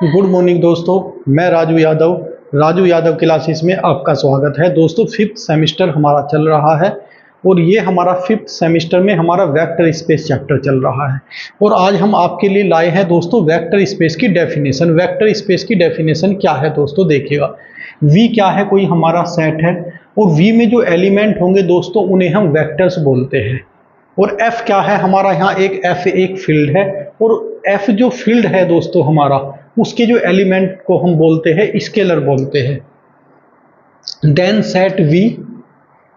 Good morning दोस्तों, मैं Raju Yadav classes में आपका स्वागत है। दोस्तों, फिफ्थ सेमेस्टर हमारा चल रहा है और ये हमारा फिफ्थ सेमेस्टर में हमारा वेक्टर स्पेस चैप्टर चल रहा है। और आज हम आपके लिए लाए हैं दोस्तों वेक्टर स्पेस की डेफिनेशन। वेक्टर स्पेस की डेफिनेशन क्या है दोस्तों, देखिएगा। वी क्या है, कोई हमारा सेट है और वी में जो एलिमेंट होंगे दोस्तों उन्हें हम वेक्टर्स बोलते हैं। और एफ क्या है, हमारा यहाँ एक फील्ड है और एफ जो फील्ड है दोस्तों हमारा, उसके जो एलिमेंट को हम बोलते हैं स्केलर बोलते हैं। Then set V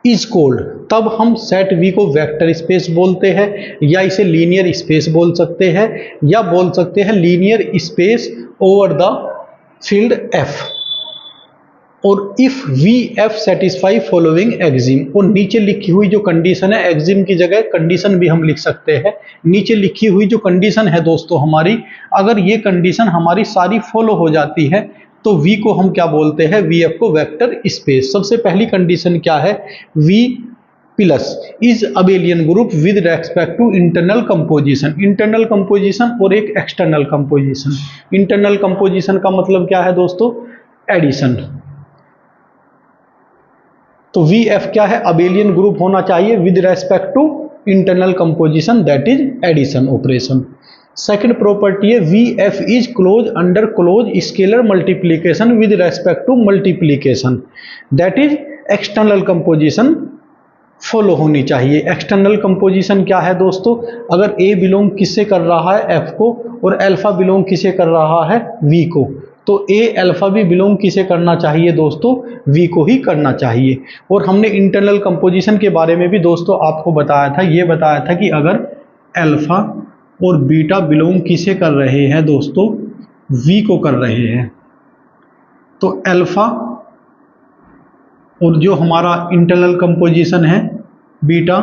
is called, तब हम सेट वी को वेक्टर स्पेस बोलते हैं या इसे लीनियर स्पेस बोल सकते हैं या बोल सकते हैं linear space over the field F. और if V F satisfy following axiom, और नीचे लिखी हुई जो कंडीशन है, एक्सिम की जगह कंडीशन भी हम लिख सकते हैं। नीचे लिखी हुई जो कंडीशन है दोस्तों हमारी, अगर ये कंडीशन हमारी सारी फॉलो हो जाती है तो वी को हम क्या बोलते हैं, वी एफ को वेक्टर स्पेस। सबसे पहली कंडीशन क्या है, V plus is abelian group with respect to internal composition. Internal composition और एक एक्सटर्नल कंपोजिशन। इंटरनल कंपोजिशन का मतलब क्या है दोस्तों, एडिशन। तो वी एफ क्या है, अबेलियन ग्रुप होना चाहिए with respect to internal composition, that is addition operation. Second property है V F is close under close scalar multiplication with respect to multiplication, that is external composition follow होनी चाहिए। External composition क्या है दोस्तों, अगर ए belong किससे कर रहा है, एफ को, और अल्फा बिलोंग किसे कर रहा है, वी को, तो ए अल्फा भी बिलोंग किसे करना चाहिए दोस्तों, वी को ही करना चाहिए। और हमने इंटरनल कंपोजिशन के बारे में भी दोस्तों आपको बताया था, ये बताया था कि अगर अल्फा और बीटा बिलोंग किसे कर रहे हैं दोस्तों, वी को कर रहे हैं, तो अल्फा और जो हमारा इंटरनल कंपोजिशन है बीटा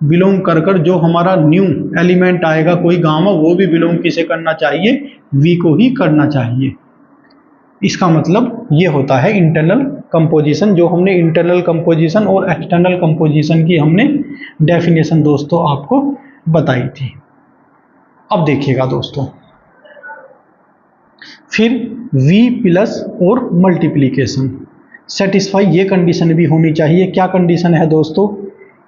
बिलोंग कर कर जो हमारा न्यू एलिमेंट आएगा कोई गामा, वो भी बिलोंग किसे करना चाहिए, वी को ही करना चाहिए। इसका मतलब ये होता है इंटरनल कंपोजिशन। जो हमने इंटरनल कंपोजिशन और एक्सटर्नल कंपोजिशन की हमने डेफिनेशन दोस्तों आपको बताई थी। अब देखिएगा दोस्तों, फिर V प्लस और मल्टीप्लीकेशन सेटिस्फाई, ये कंडीशन भी होनी चाहिए। क्या कंडीशन है दोस्तों,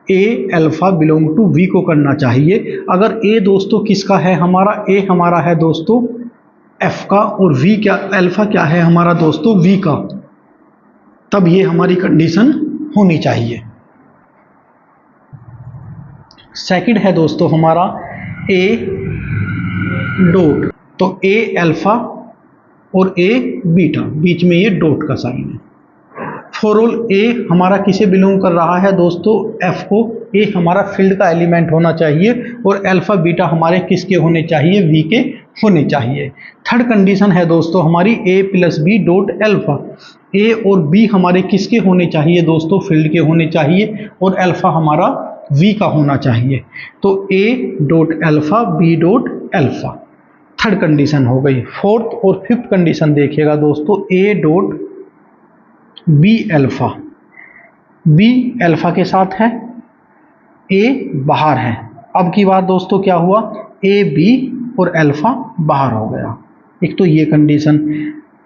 A alpha belong to V को करना चाहिए। अगर A दोस्तों किसका है, हमारा A हमारा है दोस्तों F का, और V क्या, अल्फा क्या है हमारा दोस्तों V का, तब ये हमारी कंडीशन होनी चाहिए। सेकंड है दोस्तों हमारा A डॉट, तो A अल्फा और A बीटा, बीच में ये डॉट का साइन है। फॉर ऑल A हमारा किसे बिलोंग कर रहा है दोस्तों, F को। A हमारा फील्ड का एलिमेंट होना चाहिए और अल्फा बीटा हमारे किसके होने चाहिए, V के होने चाहिए। थर्ड कंडीशन है दोस्तों हमारी A plus B dot alpha. A और B हमारे किसके होने चाहिए दोस्तों, फील्ड के होने चाहिए, और अल्फा हमारा V का होना चाहिए। तो A dot alpha, B dot alpha, third condition हो गई। फोर्थ और फिफ्थ कंडीशन देखिएगा दोस्तों, A dot B alpha, B alpha के साथ है, ए बाहर है। अब की बार दोस्तों क्या हुआ, ए बी और अल्फा बाहर हो गया। एक तो ये condition,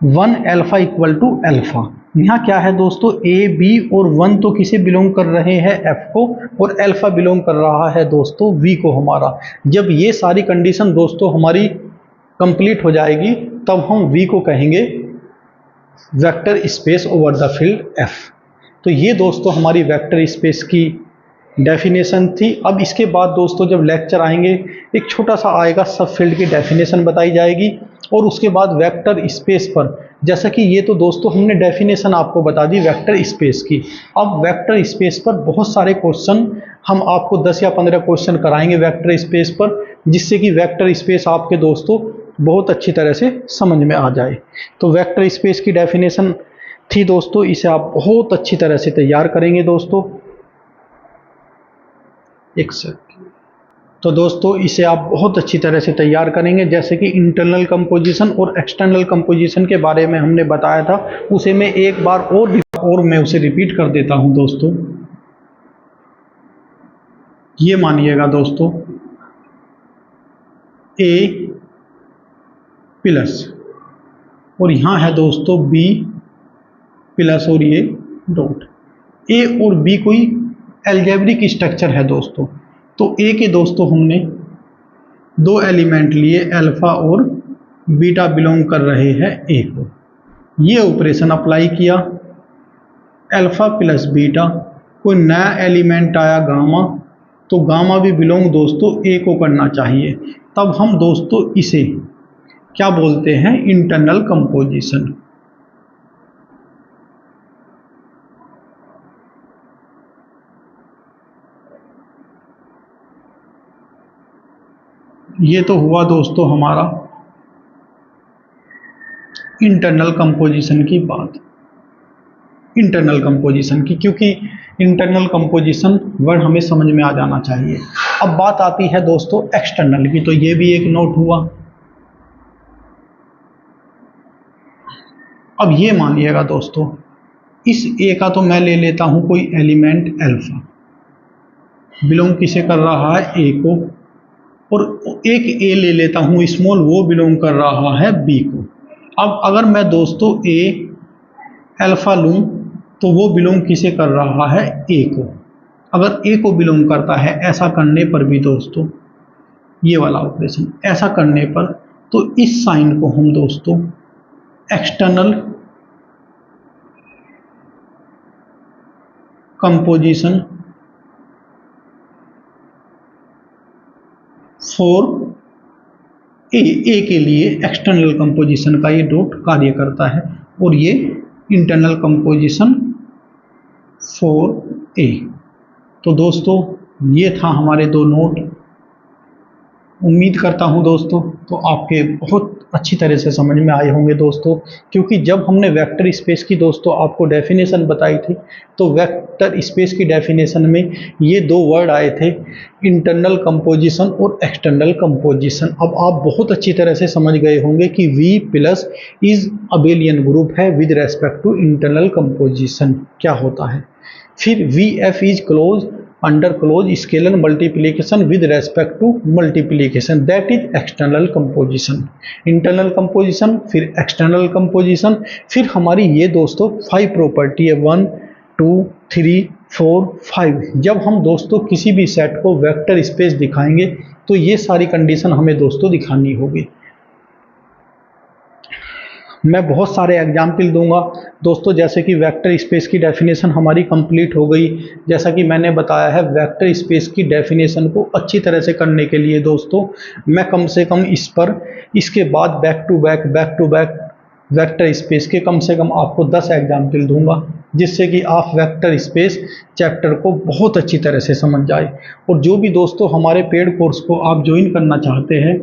one alpha equal to alpha. यहाँ क्या है दोस्तों, ए बी और वन तो किसे बिलोंग कर रहे हैं, एफ को, और अल्फा बिलोंग कर रहा है दोस्तों वी को हमारा। जब ये सारी कंडीशन दोस्तों हमारी कंप्लीट हो जाएगी तब हम वी को कहेंगे vector space over the field F. तो ये दोस्तों हमारी वेक्टर स्पेस की डेफिनेशन थी। अब इसके बाद दोस्तों जब लेक्चर आएंगे, एक छोटा सा आएगा सब फील्ड की डेफिनेशन बताई जाएगी, और उसके बाद वेक्टर स्पेस पर, जैसा कि ये तो दोस्तों हमने डेफिनेशन आपको बता दी वेक्टर स्पेस की। अब वेक्टर स्पेस पर बहुत सारे क्वेश्चन हम आपको 10 या 15 क्वेश्चन कराएंगे वेक्टर स्पेस पर, जिससे कि वेक्टर स्पेस आपके दोस्तों बहुत अच्छी तरह से समझ में आ जाए। तो वेक्टर स्पेस की डेफिनेशन थी दोस्तों, इसे आप बहुत अच्छी तरह से तैयार करेंगे दोस्तों। एक सेकंड, तो दोस्तों इसे आप बहुत अच्छी तरह से तैयार करेंगे। जैसे कि इंटरनल कंपोजिशन और एक्सटर्नल कंपोजिशन के बारे में हमने बताया था, उसे मैं एक बार और मैं उसे रिपीट कर देता हूं दोस्तों। ये मानिएगा दोस्तों, ए प्लस और यहाँ है दोस्तों बी प्लस और ये डॉट। ए और बी कोई एल्जेब्रिक स्ट्रक्चर है दोस्तों। तो ए के दोस्तों हमने दो एलिमेंट लिए, अल्फा और बीटा बिलोंग कर रहे हैं ए को। ये ऑपरेशन अप्लाई किया, अल्फा प्लस बीटा, कोई नया एलिमेंट आया गामा, तो गामा भी बिलोंग दोस्तों ए को करना चाहिए। तब हम दोस्तों इसे क्या बोलते हैं, इंटरनल कंपोजिशन। ये तो हुआ दोस्तों हमारा इंटरनल कंपोजिशन की बात, इंटरनल कंपोजिशन की, क्योंकि इंटरनल कंपोजिशन वर्ड हमें समझ में आ जाना चाहिए। अब बात आती है दोस्तों एक्सटर्नल की, तो ये भी एक नोट हुआ। अब ये मानिएगा दोस्तों, इस ए का तो मैं ले लेता हूं कोई एलिमेंट अल्फा, बिलोंग किसे कर रहा है, ए को, और एक ए ले लेता हूं स्मॉल, वो बिलोंग कर रहा है बी को। अब अगर मैं दोस्तों ए अल्फा लूं तो वो बिलोंग किसे कर रहा है, ए को। अगर ए को बिलोंग करता है, ऐसा करने पर भी दोस्तों ये वाला ऑपरेशन, ऐसा करने पर, तो इस साइन को हम दोस्तों एक्सटर्नल कंपोजिशन फॉर ए के लिए एक्सटर्नल कंपोजिशन का ये डॉट कार्य करता है, और ये इंटरनल कंपोजिशन फॉर ए। तो दोस्तों ये था हमारे दो नोट। उम्मीद करता हूं दोस्तों तो आपके बहुत अच्छी तरह से समझ में आए होंगे दोस्तों, क्योंकि जब हमने वेक्टर स्पेस की दोस्तों आपको डेफिनेशन बताई थी, तो वेक्टर स्पेस की डेफिनेशन में ये दो वर्ड आए थे, इंटरनल कंपोजिशन और एक्सटर्नल कंपोजिशन। अब आप बहुत अच्छी तरह से समझ गए होंगे कि V plus is abelian group है with respect to internal composition क्या होता है। फिर VF is close under close scalar multiplication with respect to multiplication, that is external composition. Internal composition, फिर एक्सटर्नल कंपोजिशन, फिर हमारी ये दोस्तों 5 प्रॉपर्टी है, 1 2 3 4 5। जब हम दोस्तों किसी भी सेट को वेक्टर स्पेस दिखाएंगे तो ये सारी कंडीशन हमें दोस्तों दिखानी होगी। मैं बहुत सारे एग्जाम्पल दूंगा दोस्तों, जैसे कि वेक्टर स्पेस की डेफिनेशन हमारी कंप्लीट हो गई। जैसा कि मैंने बताया है, वेक्टर स्पेस की डेफिनेशन को अच्छी तरह से करने के लिए दोस्तों मैं कम से कम इस पर, इसके बाद back to back vector space के कम से कम आपको 10 एग्जाम्पल दूंगा, जिससे कि आप वेक्टर स्पेस चैप्टर को बहुत अच्छी तरह से समझ जाए। और जो भी दोस्तों हमारे पेड कोर्स को आप ज्वाइन करना चाहते हैं,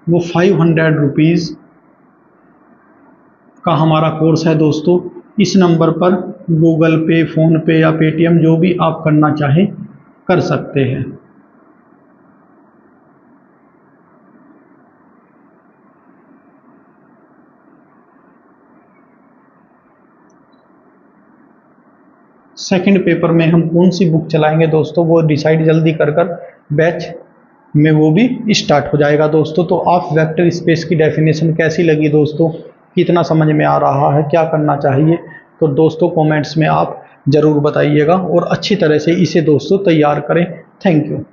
वो 500 रुपीज़ का हमारा कोर्स है दोस्तों। इस नंबर पर गूगल पे, फ़ोन पे या पेटीएम, जो भी आप करना चाहें कर सकते हैं। सेकंड पेपर में हम कौन सी बुक चलाएंगे दोस्तों, वो डिसाइड जल्दी कर बैच में वो भी स्टार्ट हो जाएगा दोस्तों। तो आप वेक्टर स्पेस की डेफिनेशन कैसी लगी दोस्तों, कितना समझ में आ रहा है, क्या करना चाहिए, तो दोस्तों कमेंट्स में आप ज़रूर बताइएगा और अच्छी तरह से इसे दोस्तों तैयार करें। Thank you.